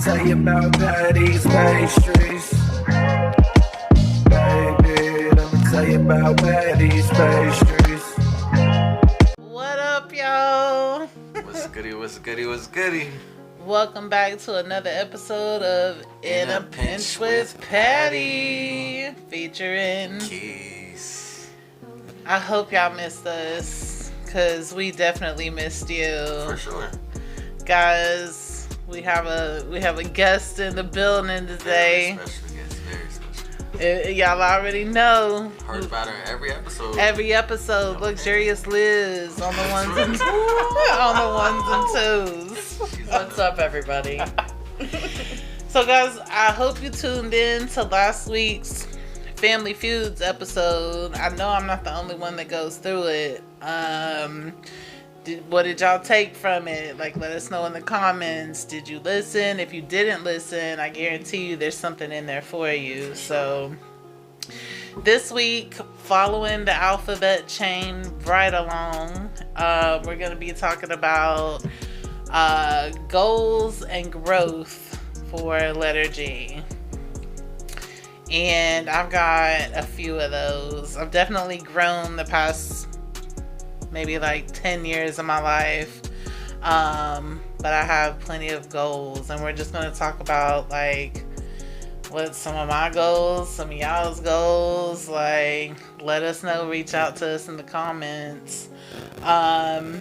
tell you about Patty's pastries. Baby, let me tell you about Patty's pastries. What up, y'all? What's goody, what's goody, what's goody? Welcome back to another episode of In a Pinch with Patty, featuring Quis. I hope y'all missed us, because we definitely missed you. For sure. Guys, we have a guest in the building today. Very special guest, very special. Y'all already know. Heard about her every episode. Every episode, Luxurious Liz on the ones and twos. What's up, everybody? So, guys, I hope you tuned in to last week's Family Feuds episode. I know I'm not the only one that goes through it. What did y'all take from it? Like, let us know in the comments. Did you listen? If you didn't listen, I guarantee you there's something in there for you. So, this week, following the alphabet chain right along, we're going to be talking about goals and growth for letter G. And I've got a few of those. I've definitely grown the past maybe like 10 years of my life. But I have plenty of goals, and we're just going to talk about like what's some of my goals, some of y'all's goals. Like, let us know, reach out to us in the comments. I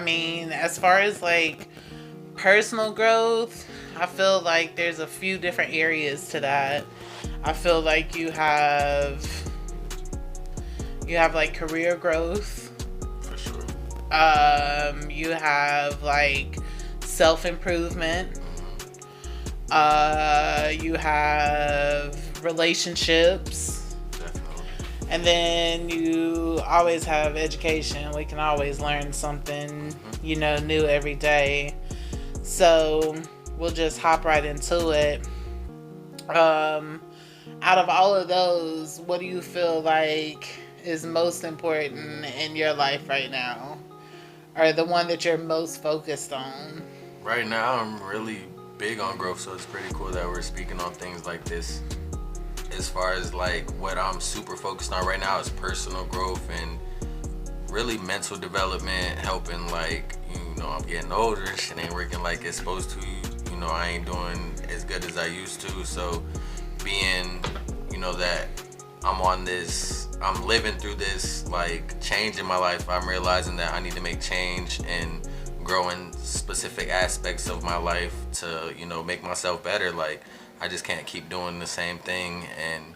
mean, as far as like personal growth, I feel like there's a few different areas to that. I feel like you have like career growth. For sure. You have like self-improvement. You have relationships. And then you always have education. We can always learn something, new every day. So we'll just hop right into it. Out of all of those, what do you feel like is most important in your life right now? Or the one that you're most focused on? Right now, I'm really big on growth, so it's pretty cool that we're speaking on things like this. As far as like what I'm super focused on right now is personal growth and really mental development, helping like, I'm getting older, shit ain't working like it's supposed to, I ain't doing as good as I used to. So being, that I'm living through this like change in my life, I'm realizing that I need to make change and grow in specific aspects of my life to, make myself better. Like, I just can't keep doing the same thing and,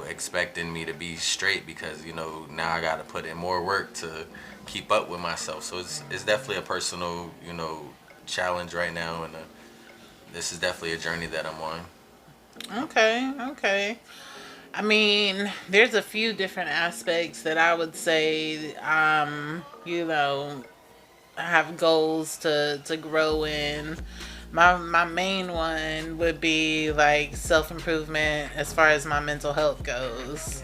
expecting me to be straight because, now I got to put in more work to keep up with myself. So it's definitely a personal, challenge right now. And this is definitely a journey that I'm on. Okay. I mean, there's a few different aspects that I would say, I have goals to grow in. My main one would be like self-improvement as far as my mental health goes.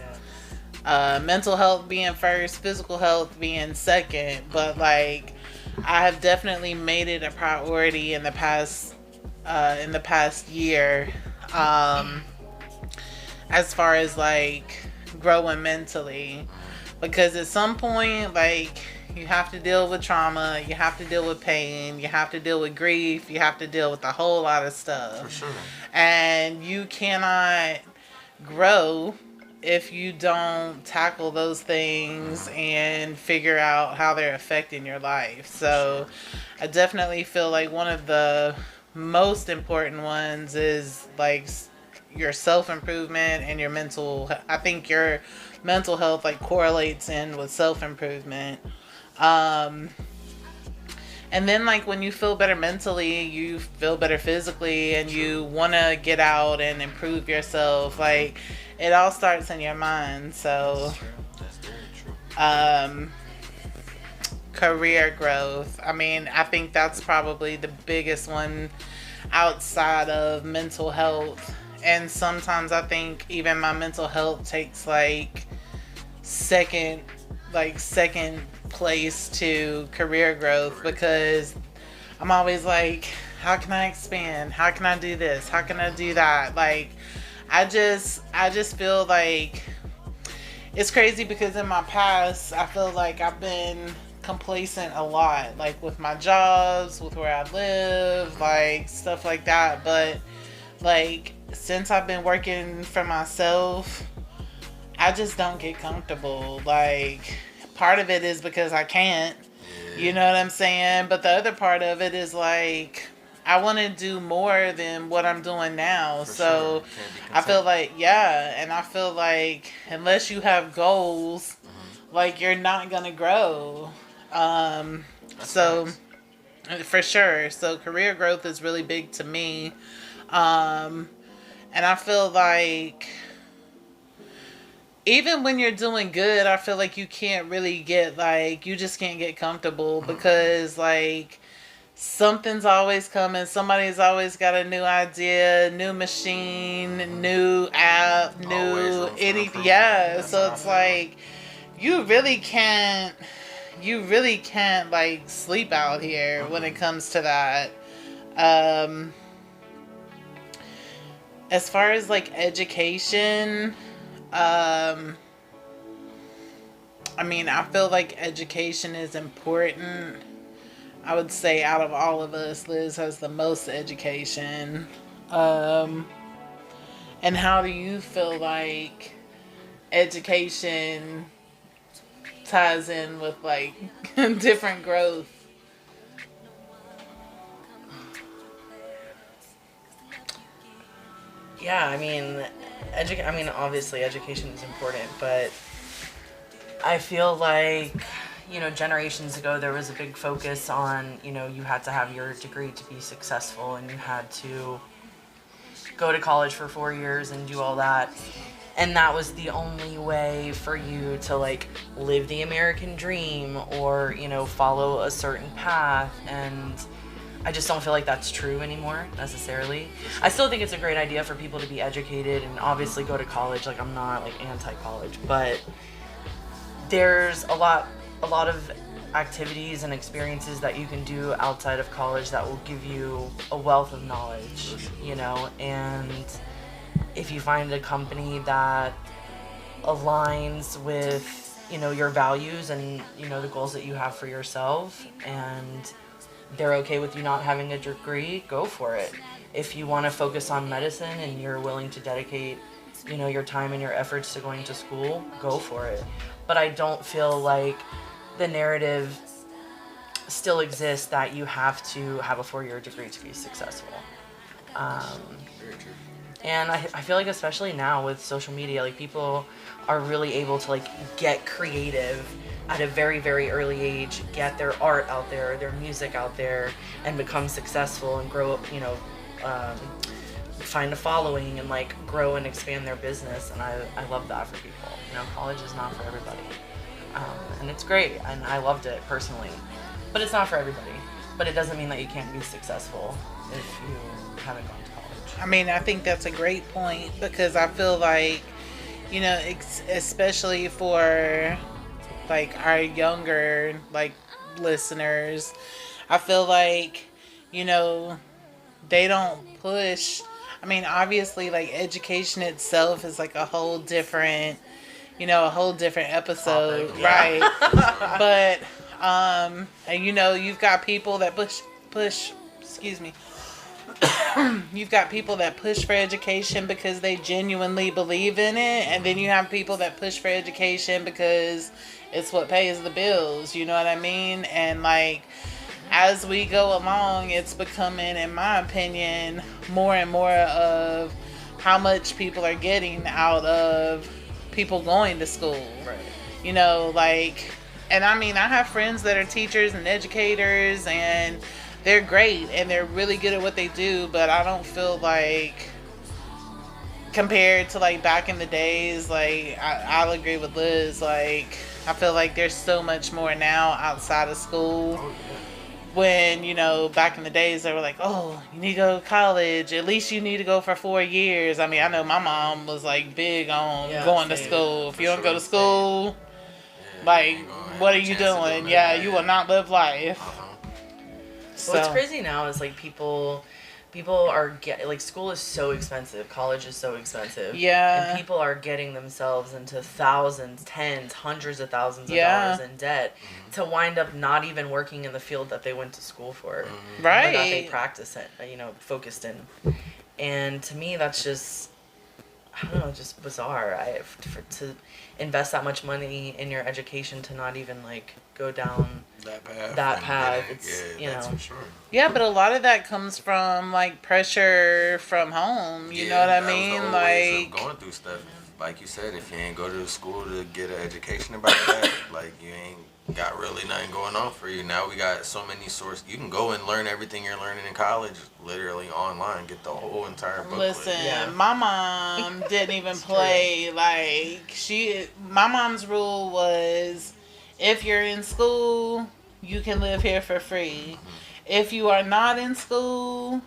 Mental health being first, physical health being second. But like, I have definitely made it a priority in the past year. As far as like growing mentally, because at some point, like, you have to deal with trauma, you have to deal with pain, you have to deal with grief, you have to deal with a whole lot of stuff. For sure. And you cannot grow if you don't tackle those things and figure out how they're affecting your life. So I definitely feel like one of the most important ones is like your self-improvement and your mental. I think your mental health like correlates in with self-improvement. And then like when you feel better mentally, you feel better physically, and you want to get out and improve yourself. Like, it all starts in your mind. So That's very true. Career growth. I mean, I think that's probably the biggest one outside of mental health. And sometimes I think even my mental health takes like second place to career growth, because I'm always like, how can I expand? How can I do this? How can I do that? Like, I just feel like it's crazy because in my past, I feel like I've been complacent a lot, like with my jobs, with where I live, like stuff like that. But like, since I've been working for myself, I just don't get comfortable. Like, part of it is because I can't, you know what I'm saying? But the other part of it is like, I want to do more than what I'm doing now. For so sure. I feel like, and I feel like unless you have goals, like, you're not going to grow. So nice. For sure. So career growth is really big to me. And I feel like even when you're doing good, I feel like you can't really get, like, you just can't get comfortable because, like, something's always coming. Somebody's always got a new idea, new machine, new app, new anything. Yeah. So it's like, you really can't, like, sleep out here when it comes to that. As far as, like, education, I mean, I feel like education is important. I would say out of all of us, Liz has the most education. And how do you feel like education ties in with, like, different growth? Yeah, I mean, obviously education is important, but I feel like, you know, generations ago there was a big focus on, you know, you had to have your degree to be successful and you had to go to college for 4 years and do all that. And that was the only way for you to, like, live the American dream or, you know, follow a certain path. And I just don't feel like that's true anymore, necessarily. I still think it's a great idea for people to be educated and obviously go to college. Like, I'm not, like, anti-college, but there's a lot of activities and experiences that you can do outside of college that will give you a wealth of knowledge, you know, and if you find a company that aligns with, you know, your values and, you know, the goals that you have for yourself, and they're okay with you not having a degree, go for it. If you want to focus on medicine and you're willing to dedicate, you know, your time and your efforts to going to school, go for it. But I don't feel like the narrative still exists that you have to have a 4-year degree to be successful. Very true. And I feel like especially now with social media, like, people are really able to, like, get creative at a very, very early age, get their art out there, their music out there, and become successful and grow up, you know, find a following and, like, grow and expand their business. And I love that for people. You know, college is not for everybody. And it's great, and I loved it personally. But it's not for everybody. But it doesn't mean that you can't be successful if you haven't gone to college. I mean, I think that's a great point because I feel like, you know, especially for, like, our younger, like, listeners, I feel like, you know, they don't push. I mean, obviously, like, education itself is, like, a whole different episode, topic, yeah. right? But, and, you know, you've got people that push, excuse me. You've got people that push for education because they genuinely believe in it, and then you have people that push for education because it's what pays the bills, you know what I mean? And, like, as we go along, it's becoming, in my opinion, more and more of how much people are getting out of people going to school. Right. You know, like, and I mean, I have friends that are teachers and educators, and they're great and they're really good at what they do, but I don't feel like, compared to, like, back in the days, like, I'll agree with Liz, like, I feel like there's so much more now outside of school. When, you know, back in the days, they were like, oh, you need to go to college. At least you need to go for 4 years. I mean, I know my mom was, like, big on going to school. If you don't go to school, like, what are you doing? Yeah, you will not live life. So What's crazy now is like people are like school is so expensive, college is so expensive. Yeah. And people are getting themselves into thousands, tens, hundreds of thousands of Yeah. dollars in debt to wind up not even working in the field that they went to school for. Right. Or that they practice it, focused in. And to me that's just, I don't know, just bizarre. To invest that much money in your education to not even like go down that path. It's that's for sure. Yeah, but a lot of that comes from like pressure from home. You know what I mean? Like going through stuff. Like you said, if you ain't go to school to get an education about that, like you ain't got really nothing going on for you. Now we got so many sources. You can go and learn everything you're learning in college literally online. Get the whole entire booklet. Listen, my mom didn't even play. Like my mom's rule was, if you're in school, you can live here for free. If you are not in school,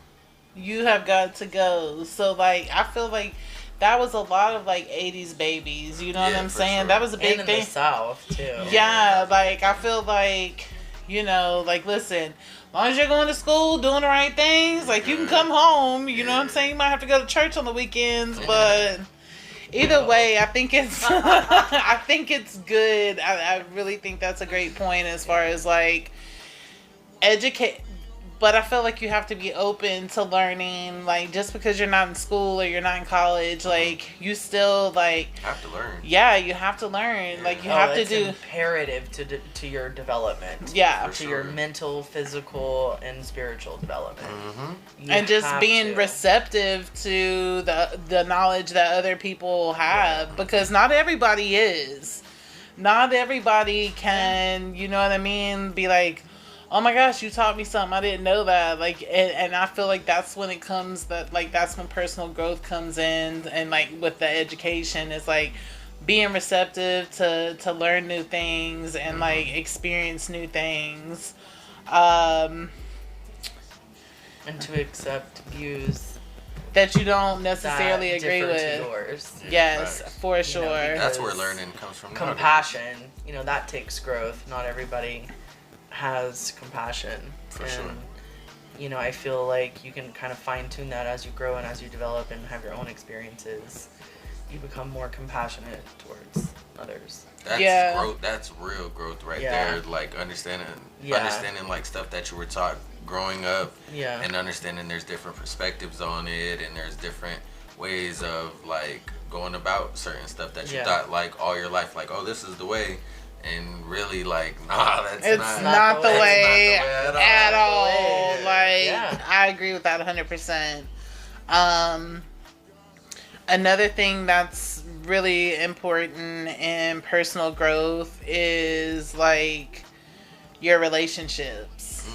you have got to go. So like, I feel like that was a lot of like 80s babies. You know what I'm saying? Sure. That was a big thing. In the South too. Yeah, like I feel like, like listen, as long as you're going to school, doing the right things, like you can come home. You know what I'm saying? You might have to go to church on the weekends, but either way, I think it's I think it's good. I really think that's a great point as far as like educate. But I feel like you have to be open to learning. Like, just because you're not in school or you're not in college, like, you still, like... have to learn. Yeah, you have to learn. Yeah. Like, you have to do... It's imperative to your development. Yeah. To your mental, physical, and spiritual development. And just being receptive to the knowledge that other people have. Because not everybody is. Not everybody can, you know what I mean, be like... Oh my gosh, you taught me something. I didn't know that. Like, and I feel like that's when it comes that's when personal growth comes in, and like with the education, it's like being receptive to learn new things and like experience new things, and to accept views that you don't necessarily agree with. Yours. Yes, for sure. That's where learning comes from. Compassion, that takes growth. Not everybody has compassion. For sure. I feel like you can kind of fine tune that as you grow and as you develop and have your own experiences. You become more compassionate towards others. That's growth. That's real growth right there. Like understanding like stuff that you were taught growing up. Yeah. And understanding there's different perspectives on it, and there's different ways of like going about certain stuff that you thought like all your life, like, oh, this is the way. And really, like, nah, it's not the way at all. Like, I agree with that 100%. Another thing that's really important in personal growth is, like, your relationships.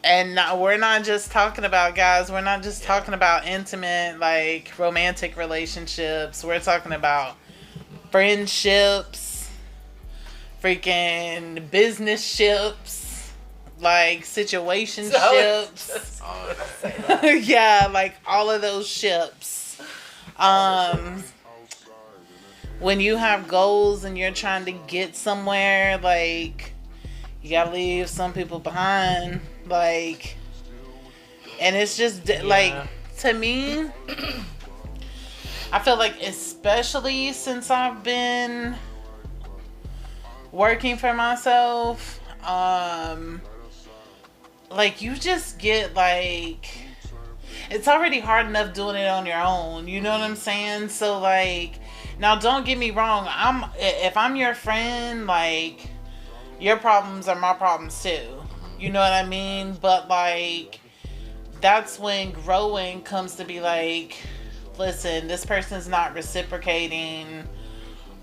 And we're not just talking about, guys, we're not just talking about intimate, like, romantic relationships. We're talking about friendships, freaking business ships, like situationships. Yeah, like all of those ships. When you have goals and you're trying to get somewhere, like you gotta leave some people behind, like, and it's just like, to me, I feel like, especially since I've been working for myself, like, you just get, like, it's already hard enough doing it on your own, you know what I'm saying? So, like, now don't get me wrong, if I'm your friend, like, your problems are my problems too, you know what I mean? But, like, that's when growing comes to be like, listen, this person's not reciprocating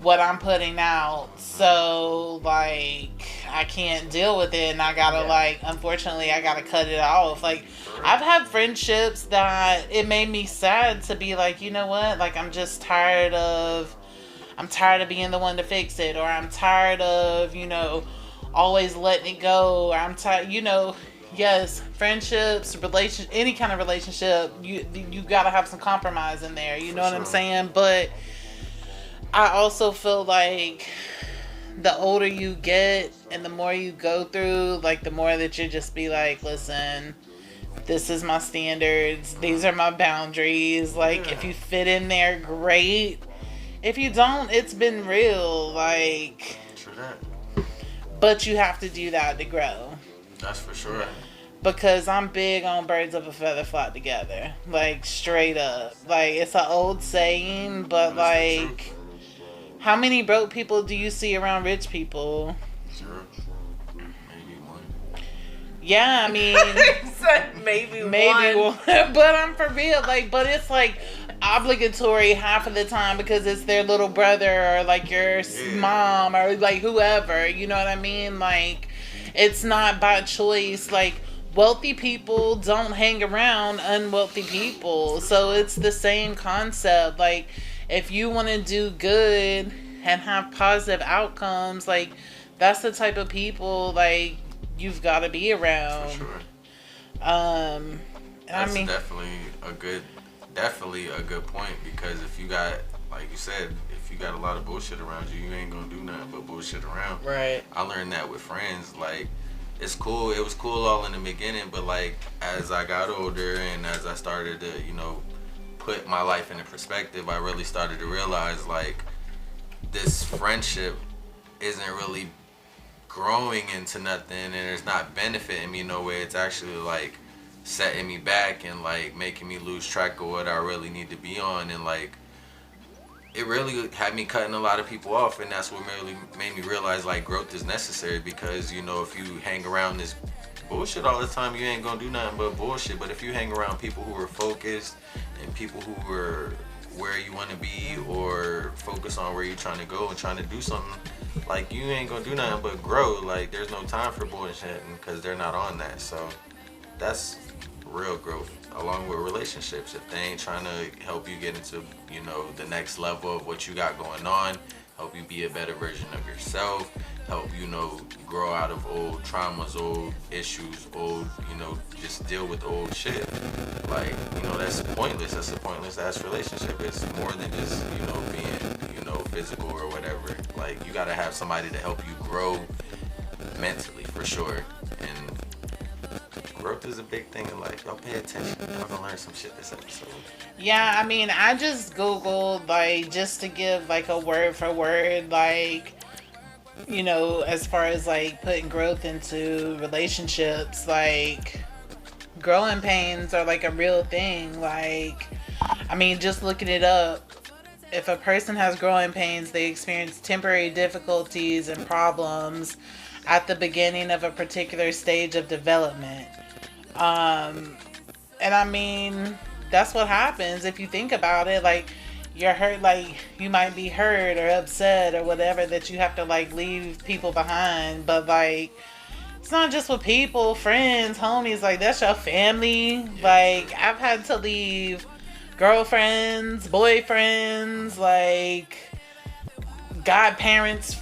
what I'm putting out, so like I can't deal with it, and I gotta like, unfortunately, I gotta cut it off. Like, I've had friendships that it made me sad to be like, you know what, like I'm tired of being the one to fix it, or I'm tired of, always letting it go, or I'm tired, yes, friendships, any kind of relationship, you gotta have some compromise in there, you know what I'm saying? But I also feel like the older you get and the more you go through, like the more that you just be like, listen, this is my standards. These are my boundaries. Like, if you fit in there, great. If you don't, it's been real. Like, True that. but you have to do that to grow. That's for sure. Because I'm big on birds of a feather flock together. Like, straight up. Like, it's an old saying, but like, how many broke people do you see around rich people? 0. Maybe 1. Yeah, I mean, maybe one. But I'm for real. Like, but it's like obligatory half of the time because it's their little brother or like your mom or like whoever. You know what I mean? Like, it's not by choice. Like, wealthy people don't hang around unwealthy people. So it's the same concept. Like, if you want to do good and have positive outcomes, like, that's the type of people, like, you've got to be around. For sure. That's definitely a good point, because if you got, like you said, if you got a lot of bullshit around you, you ain't gonna do nothing but bullshit around. Right. I learned that with friends. Like, it's cool. It was cool all in the beginning, but like as I got older and as I started to, put my life into perspective, I really started to realize like this friendship isn't really growing into nothing, and it's not benefiting me no way. It's actually like setting me back and like making me lose track of what I really need to be on, and like it really had me cutting a lot of people off, and that's what really made me realize like growth is necessary, because if you hang around this bullshit all the time, you ain't gonna do nothing but bullshit. But if you hang around people who are focused and people who are where you want to be or focus on where you're trying to go and trying to do something, like you ain't gonna do nothing but grow. Like, there's no time for bullshit because they're not on that. So that's real growth, along with relationships. If they ain't trying to help you get into the next level of what you got going on, help you be a better version of yourself, help grow out of old traumas, old issues, old just deal with old shit, like that's pointless. That's a pointless ass relationship. It's more than just being physical or whatever. Like, you gotta have somebody to help you grow mentally, for sure. And growth is a big thing in life. Y'all pay attention. Y'all gonna learn some shit this episode. Yeah, I mean, I just Googled, like, just to give, like, a word for word, like, as far as, like, putting growth into relationships, like, growing pains are, like, a real thing. Like, I mean, just looking it up, if a person has growing pains, they experience temporary difficulties and problems at the beginning of a particular stage of development. And I mean, that's what happens if you think about it. Like, you're hurt, like, you might be hurt or upset or whatever that you have to, like, leave people behind. But, like, it's not just with people, friends, homies, like, that's your family. Yeah, like, sure. I've had to leave girlfriends, boyfriends, like, godparents,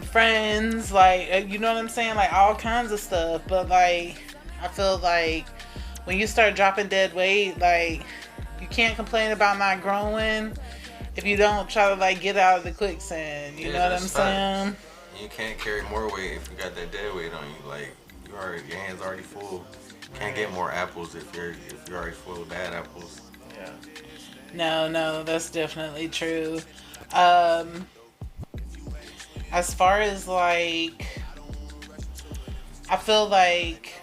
friends, like, you know what I'm saying? Like, all kinds of stuff. But, like, I feel like when you start dropping dead weight, like, you can't complain about not growing if you don't try to, like, get out of the quicksand. You know what I'm saying? You can't carry more weight if you got that dead weight on you. Like, your hand's already full. Can't get more apples if you're already full of bad apples. Yeah. No, that's definitely true. As far as, like, I feel like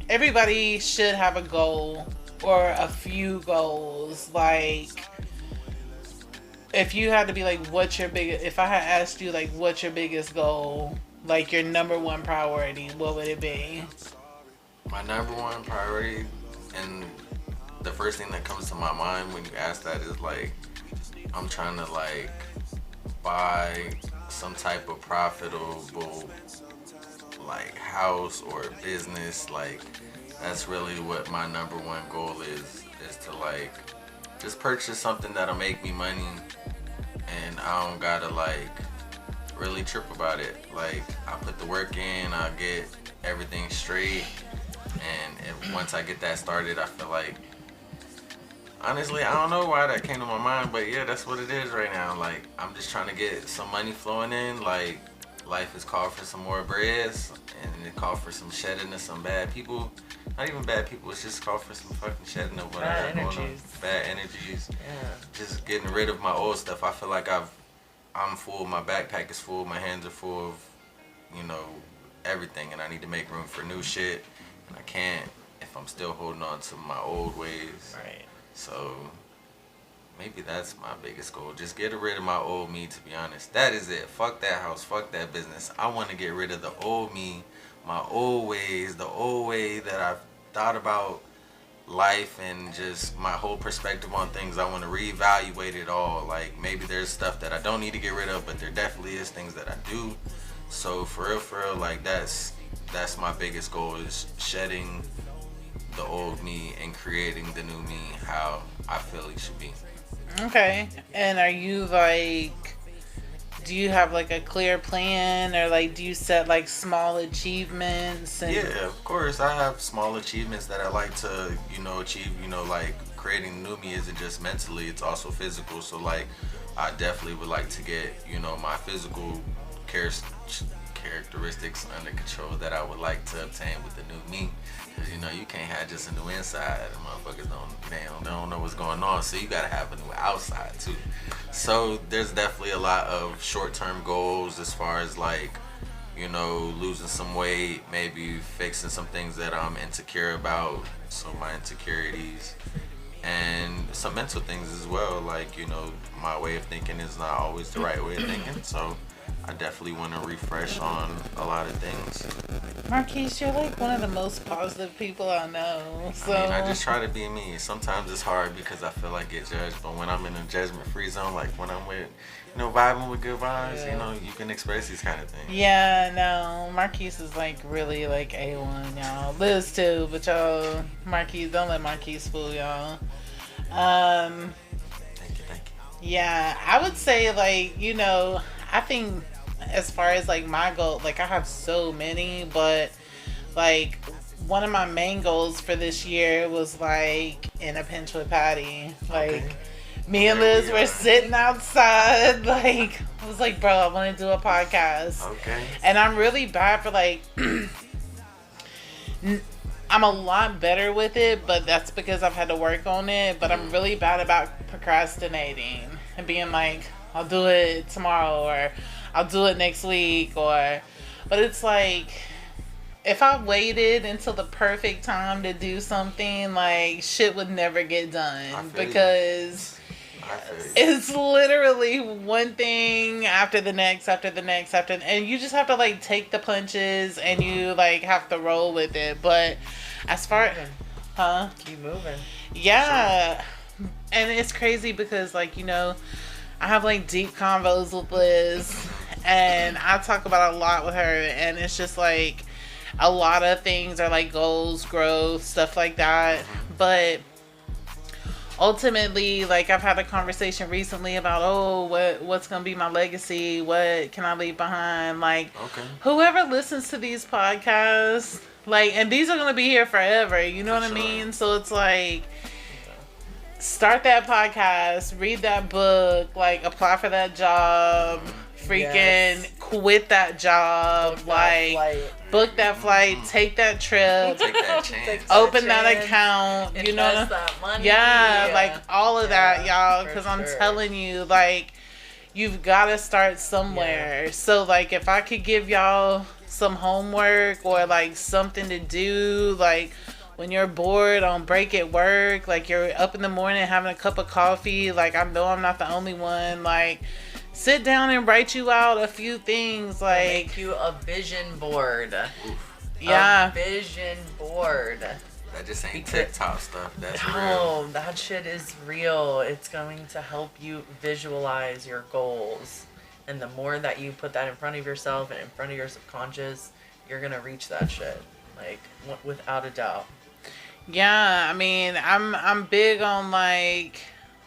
everybody should have a goal or a few goals. Like, if you had to be like, if I had asked you, like, what's your biggest goal, like, your number one priority, what would it be? My number one priority, and the first thing that comes to my mind when you ask that is, like, I'm trying to, like, buy some type of profitable, like, house or business. Like, that's really what my number one goal is to, like, just purchase something that'll make me money, and I don't gotta, like, really trip about it. Like, I put the work in, I get everything straight, and once I get that started, I feel like Honestly, I don't know why that came to my mind, but yeah, that's what it is right now. Like, I'm just trying to get some money flowing in. Like, life is called for some more breads, and it called for some shedding of some bad people. Not even bad people, it's just called for some fucking shedding of what I got going on. Bad energies. Yeah. Just getting rid of my old stuff. I feel like I'm full, my backpack is full, my hands are full of, you know, everything, and I need to make room for new shit, and I can't if I'm still holding on to my old ways. Right. So maybe that's my biggest goal. Just get rid of my old me, to be honest. That is it. Fuck that house. Fuck that business. I want to get rid of the old me, my old ways, the old way that I've thought about life and just my whole perspective on things. I want to reevaluate it all. Like, maybe there's stuff that I don't need to get rid of, but there definitely is things that I do. So for real, like, that's my biggest goal, is shedding the old me and creating the new me how I feel it should be. Okay. And are you like, do you have like a clear plan, or like do you set like small achievements? And... Yeah, of course. I have small achievements that I like to, achieve. Like, creating new me isn't just mentally, it's also physical. So like, I definitely would like to get, my physical characteristics under control that I would like to obtain with the new me. Cause you can't have just a new inside. The motherfuckers don't know what's going on. So you gotta have a new outside too. So there's definitely a lot of short-term goals as far as like, losing some weight, maybe fixing some things that I'm insecure about. So my insecurities, and some mental things as well. Like, my way of thinking is not always the right way of thinking. So I definitely want to refresh on a lot of things. Marquise, you're like one of the most positive people I know. So I just try to be me. Sometimes it's hard because I feel like get judged, but when I'm in a judgment-free zone, like when I'm with, vibing with good vibes, you can express these kind of things. Yeah, no, Marquise is like really like A1, y'all. Liz too, but y'all, Marquise, don't let Marquise fool y'all. Thank you. Yeah, I would say like, I think as far as like my goal, like I have so many, but like one of my main goals for this year was like in a pinch with Patty. Like me and Liz were sitting outside, like I was like, bro, I want to do a podcast. Okay. And I'm really bad for like I'm a lot better with it, but that's because I've had to work on it. But I'm really bad about procrastinating and being like, I'll do it tomorrow, or I'll do it next week, but it's like, if I waited until the perfect time to do something, like, shit would never get done, because it's literally one thing after the next, and you just have to, like, take the punches, and you, like, have to roll with it. But as far as... Keep moving. Yeah. Sure. And it's crazy because, like, I have like deep convos with Liz, and I talk about a lot with her, and it's just like a lot of things are like goals, growth, stuff like that. But ultimately, like, I've had a conversation recently about, what's gonna be my legacy, what can I leave behind, like, whoever listens to these podcasts, like, and these are gonna be here forever, you know what I mean? So it's like, start that podcast, read that book, like, apply for that job, freaking quit that job, book that flight, take that trip, take that chance, open that account, invest that money. Like all of that, y'all, because I'm telling you, like, you've got to start somewhere. So, like, if I could give y'all some homework or like something to do, like, when you're bored on break at work, like you're up in the morning having a cup of coffee, like, I know I'm not the only one, like, sit down and write you out a few things, like, make you a vision board. Yeah. A vision board. That just ain't TikTok stuff. That's real. No, that shit is real. It's going to help you visualize your goals. And the more that you put that in front of yourself and in front of your subconscious, you're going to reach that shit. Like, without a doubt. Yeah, I mean, I'm big on, like,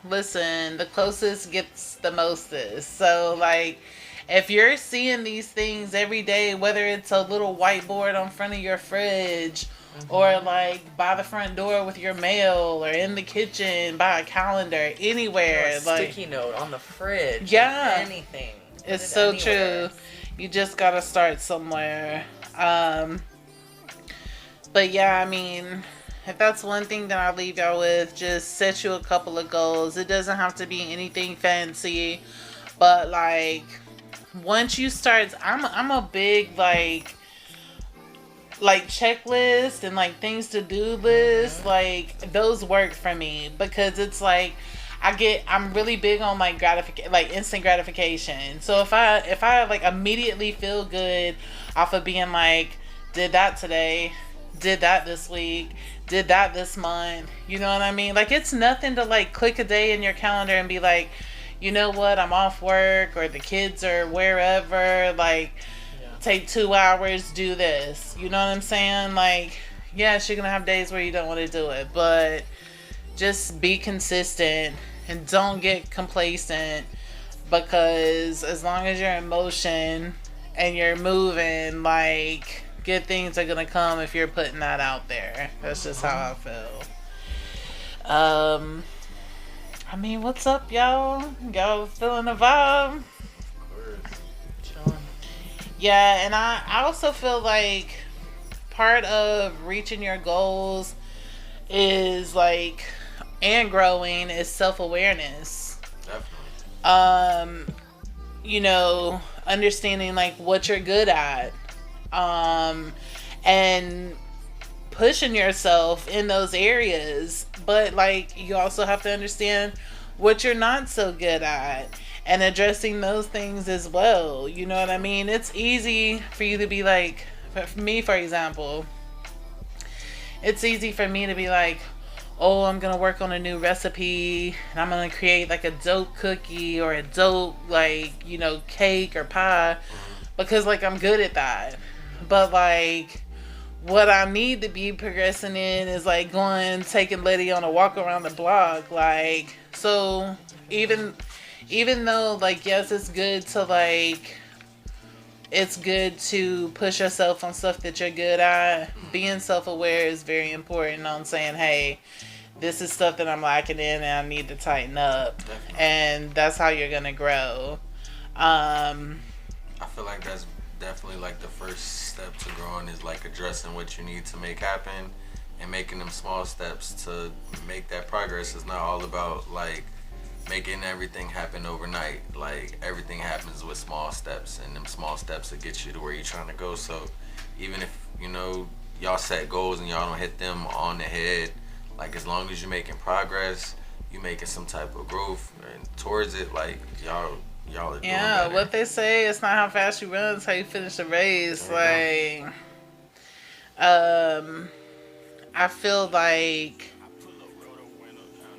listen, the closest gets the mostest. So, like, if you're seeing these things every day, whether it's a little whiteboard on front of your fridge or like by the front door with your mail, or in the kitchen, by a calendar, anywhere. A sticky note on the fridge. Yeah. Anything. It's so true. You just gotta start somewhere. But yeah, I mean, if that's one thing that I'll leave y'all with, just set you a couple of goals. It doesn't have to be anything fancy, but like once you start, I'm a big like checklist and like things to do list. Like those work for me because it's like I'm really big on like instant gratification. So if I like immediately feel good off of being like, did that today, did that this week, did that this month, you know what I mean? Like it's nothing to like click a day in your calendar and be like, you know what, I'm off work or the kids are wherever, like take 2 hours, do this, you know what I'm saying? Like, yes, you're gonna have days where you don't want to do it, but just be consistent and don't get complacent, because as long as you're in motion and you're moving, like good things are gonna come if you're putting that out there. That's just how I feel. I mean, what's up, y'all? Y'all feeling the vibe? Yeah, and I also feel like part of reaching your goals is like, and growing, is self-awareness. Definitely. You know, understanding like what you're good at. And pushing yourself in those areas. But like you also have to understand what you're not so good at and addressing those things as well. You know what I mean? It's easy for you to be like, for me, for example, it's easy for me to be like, oh, I'm gonna work on a new recipe and I'm gonna create like a dope cookie or a dope like, you know, cake or pie, because like I'm good at that. But like what I need to be progressing in is like taking Letty on a walk around the block. Like, so even though like, yes, it's good to push yourself on stuff that you're good at, being self-aware is very important on saying, hey, this is stuff that I'm lacking in and I need to tighten up. Definitely. And that's how you're gonna grow. I feel like that's definitely like the first step to growing, is like addressing what you need to make happen and making them small steps to make that progress. It's not all about like making everything happen overnight. Like everything happens with small steps, and them small steps will get you to where you're trying to go. So even if, you know, y'all set goals and y'all don't hit them on the head, like as long as you're making progress, you making some type of growth and towards it, like y'all are doing better. What they say, it's not how fast you run, it's how you finish the race. Like, I feel like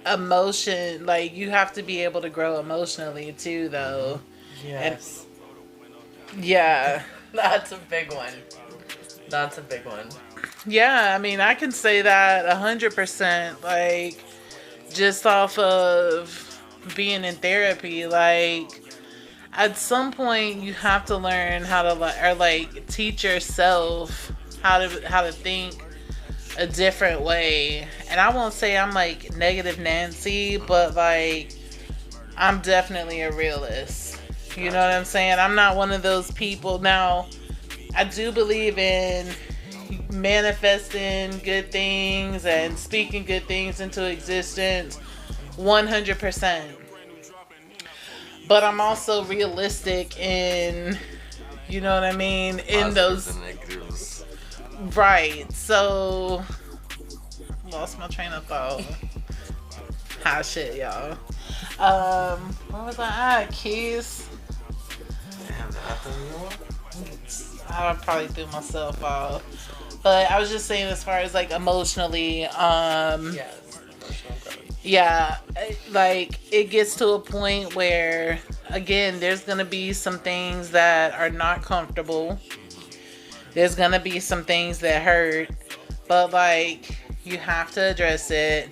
emotion, like you have to be able to grow emotionally too, though. Yes. And, yeah. That's a big one. Yeah, I mean, I can say that 100%, like, just off of being in therapy. Like, at some point, you have to learn how to, teach yourself how to think a different way. And I won't say I'm, like, negative Nancy, but, like, I'm definitely a realist. You know what I'm saying? I'm not one of those people. Now, I do believe in manifesting good things and speaking good things into existence 100%. But I'm also realistic in, you know what I mean, in Positives those and negatives. Right. So lost my train of thought. Hot shit, y'all. What was I at? Keys. Damn, did I throw you off? I probably threw myself off. But I was just saying, as far as like emotionally, yeah, like it gets to a point where, again, there's gonna be some things that are not comfortable. There's gonna be some things that hurt, but like you have to address it,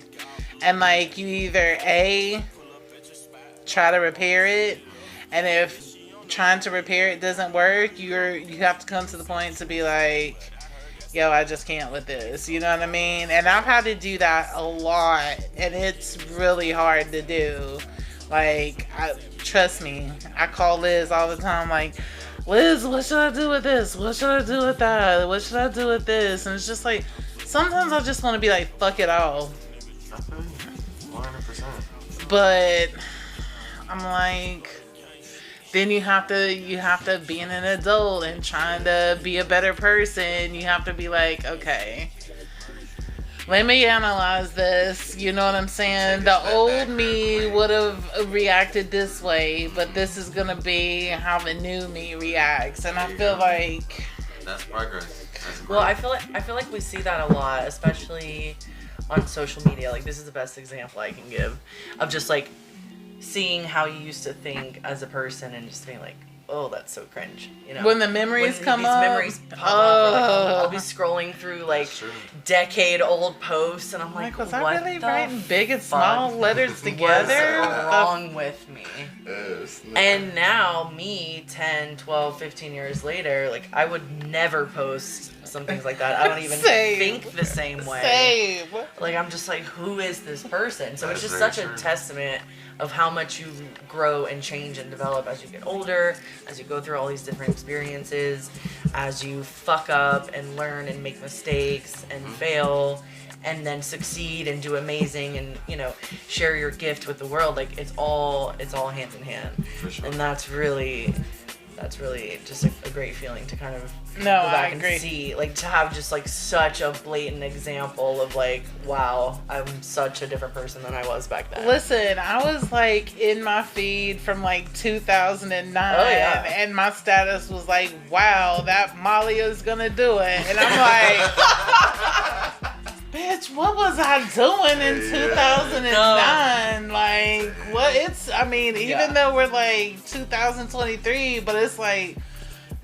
and like you either try to repair it, and if trying to repair it doesn't work, you have to come to the point to be like, yo, I just can't with this. You know what I mean? And I've had to do that a lot, and it's really hard to do. Like, trust me, I call Liz all the time, like, Liz, what should I do with this? What should I do with that? What should I do with this? And it's just like, sometimes I just want to be like, fuck it all. I feel you, 100%. But I'm like, then you have to being an adult and trying to be a better person, you have to be like, okay, let me analyze this. You know what I'm saying? The old me would have reacted this way, but this is gonna be how the new me reacts. And I feel like that's progress. That's well, I feel like we see that a lot, especially on social media. Like, this is the best example I can give of just like seeing how you used to think as a person and just being like, oh, that's so cringe, you know. When the memories come these up, memories pop up, like, I'll be scrolling through like decade-old posts, and I'm like, was what I really the writing big and small letters together? What's wrong with me? And now, me, 10, 12, 15 years later, like, I would never post some things like that. I don't even think the same way. Same. Like, I'm just like, who is this person? So That's it's just very such true. a testament of how much you grow and change and develop as you get older, as you go through all these different experiences, as you fuck up and learn and make mistakes and fail and then succeed and do amazing and, you know, share your gift with the world. Like, it's all hand in hand. For sure. And that's really just a great feeling to kind of No, go I back agree. and see, like, to have just like such a blatant example of like, wow, I'm such a different person than I was back then. Listen, I was like in my feed from like 2009, Oh, yeah. and my status was like, wow, that Molly is gonna do it. And I'm like, bitch, what was I doing in 2009? Like, what? Even though we're like 2023, but it's like,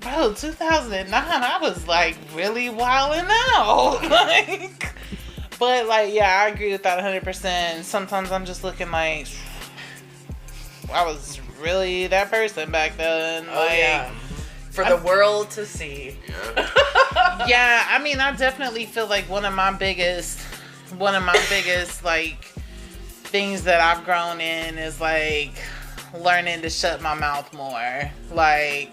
bro, 2009, I was like really wilding out. Like, but like, yeah, I agree with that 100%. Sometimes I'm just looking like, I was really that person back then. Oh, Like, yeah. For the world to see. Yeah. yeah, I mean, I definitely feel like one of my biggest like things that I've grown in is like learning to shut my mouth more. Like,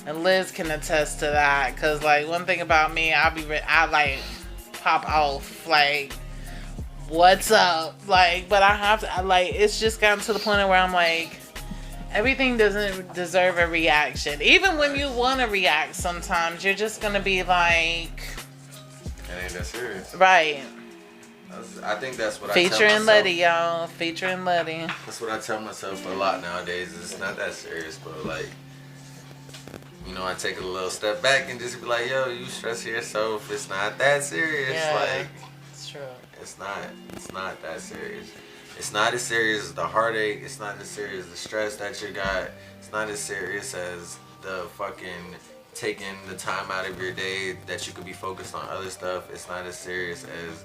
and Liz can attest to that, cause like one thing about me, I like pop off like, what's up? Like, but I have to it's just gotten to the point where I'm like, everything doesn't deserve a reaction. Even when you want to react, sometimes you're just gonna be like, It ain't that serious. right. I think that's what I Feature tell and myself. Letty, y'all. Feature and Letty. That's what I tell myself a lot nowadays. It's not that serious, but like, you know, I take a little step back and just be like, yo, you stress yourself. It's not that serious. Yeah, Like, it's true. it's not that serious. It's not as serious as the heartache. It's not as serious as the stress that you got. It's not as serious as the fucking taking the time out of your day that you could be focused on other stuff. It's not as serious as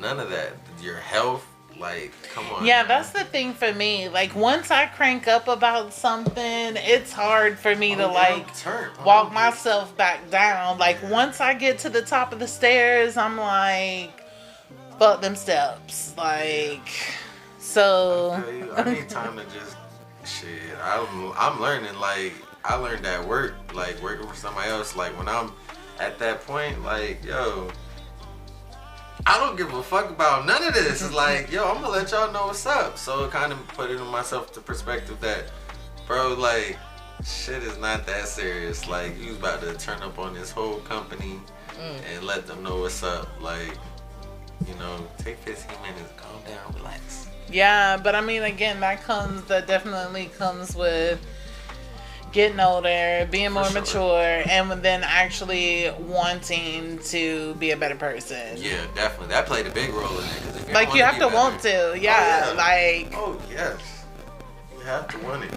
none of that. Your health, like, come on. Yeah, man. that's the thing for me. Like, once I crank up about something, it's hard for me to like walk myself back down. Like, once I get to the top of the stairs, I'm like, fuck them steps. Like, so I need time to just shit. I'm learning. Like, I learned at work, like working for somebody else. Like, when I'm at that point, like, yo, I don't give a fuck about none of this. It's like, yo, I'm gonna let y'all know what's up. So it kind of put it in myself to perspective that, bro, like, shit is not that serious. Like, you about to turn up on this whole company and let them know what's up. Like, you know, take 15 minutes, calm down, relax. yeah, but I mean, again, that definitely comes with getting older, being more mature, and then actually wanting to be a better person. Yeah, definitely. That played a big role in it. 'Cause if Like, you have to want to, Oh, yeah. Like, oh, yes. You have to want it.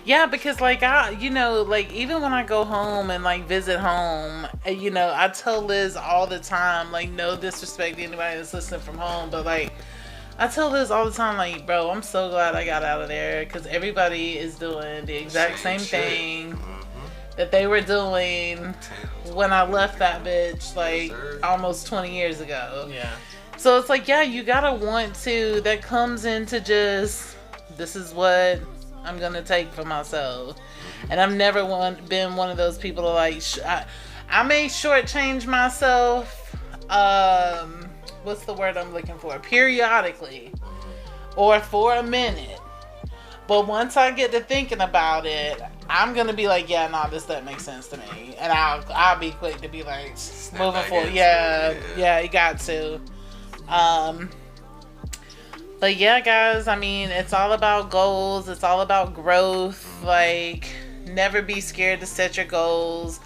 yeah, because like like even when I go home and like visit home, I tell Liz all the time, like, no disrespect to anybody that's listening from home, but like, I tell Liz all the time, like, bro, I'm so glad I got out of there, because everybody is doing the exact same shit. thing. that they were doing when I left that bitch like almost 20 years ago. Yeah. So it's like, yeah, you gotta want to. That comes into just, this is what I'm gonna take for myself. And I've never been one of those people to like, I may shortchange myself, what's the word I'm looking for? Periodically. Or for a minute. But once I get to thinking about it, I'm gonna be like, yeah, no, this doesn't make sense to me. And I'll be quick to be like, moving forward. Yeah, you got to. But yeah, guys, I mean, it's all about goals. It's all about growth. Like, never be scared to set your goals.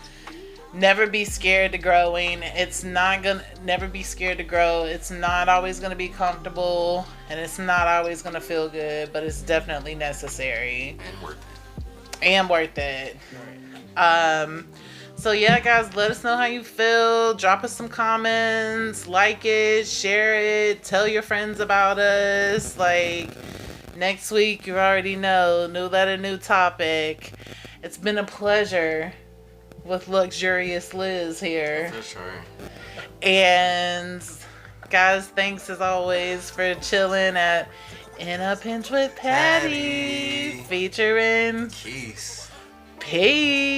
Never be scared to growing. Never be scared to grow. It's not always gonna be comfortable, and it's not always gonna feel good, but it's definitely necessary. And worth it. So yeah, guys, let us know how you feel. Drop us some comments, like it, share it, tell your friends about us. Like, next week, you already know, new letter, new topic. It's been a pleasure with Luxurious Liz here. For sure. And guys, thanks as always for chilling at In a Pinch with Patty. Featuring Quis. Peace.